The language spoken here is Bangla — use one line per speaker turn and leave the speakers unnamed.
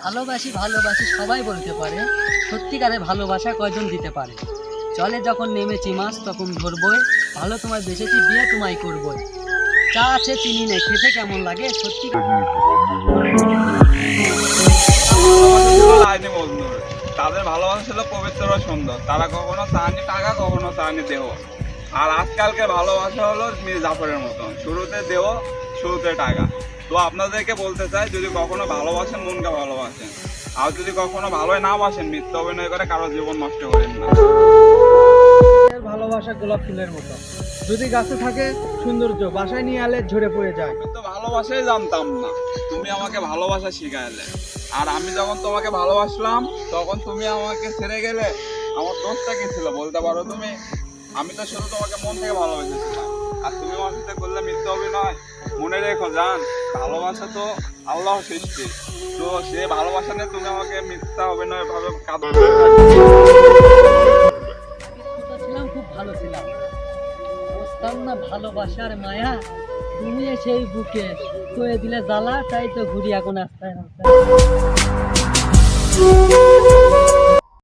ভালোবাসি ভালোবাসি সবাই বলতে পারে, সত্যিকারে ভালোবাসা কয়জন দিতে পারে? জলে যখন নেমেছি মাছ তখন ধরবই, ভালো তোমায় বেসেছি বিয়ে তোমায় করবই। চা আছে চিনি নেই, খেতে কেমন লাগে সত্যি।
লাইনে বন্ধু, তাদের ভালোবাসা ছিল পবিত্র ও সুন্দর। তারা কখনো চায়নি টাকা, কখনো চায়নি দেহ। আর আজকালকে ভালোবাসা হলো মীর জাফরের মতন, শুরুতে দেহ, শুরুতে টাকা। তো আপনাদেরকে বলতে চাই, যদি কখনো ভালোবাসেন মনকে ভালোবাসেন, আর যদি কখনো ভালোই না বাসেন মিথ্যা অভিনয় করে কারো জীবন নষ্ট করেন না।
ভালোবাসা গোলাপ ফুলের মতো, যদি গাছে থাকে সৌন্দর্য, বাসায় নিয়ে এলে ঝরে পড়ে যায়।
আমি তো ভালোবাসাই জানতাম না, তুমি আমাকে ভালোবাসা শিখাইলে। আর আমি যখন তোমাকে ভালোবাসলাম তখন তুমি আমাকে ছেড়ে গেলে, আমার দোষটা কি ছিল বলতে পারো তুমি? আমি তো শুধু তোমাকে মন থেকে ভালোবেসেছিলাম, আর তুমি আমার সাথে করলে মিথ্যা অভিনয়। মনে রেখো জান, ভালোবাসা তো আল্লাহ সৃষ্টি, তো সে ভালোবাসা নিয়ে তুমি আমাকে মিথ্যা অভিনয় ভাবে
ছিলাম খুব ভালো ছিলাম, বুঝতাম না ভালোবাসার মায়া। তুমি সেই বুকে কয়ে দিলে জ্বালা, তাই তো ঘুরি এখন আস্তে আস্তে।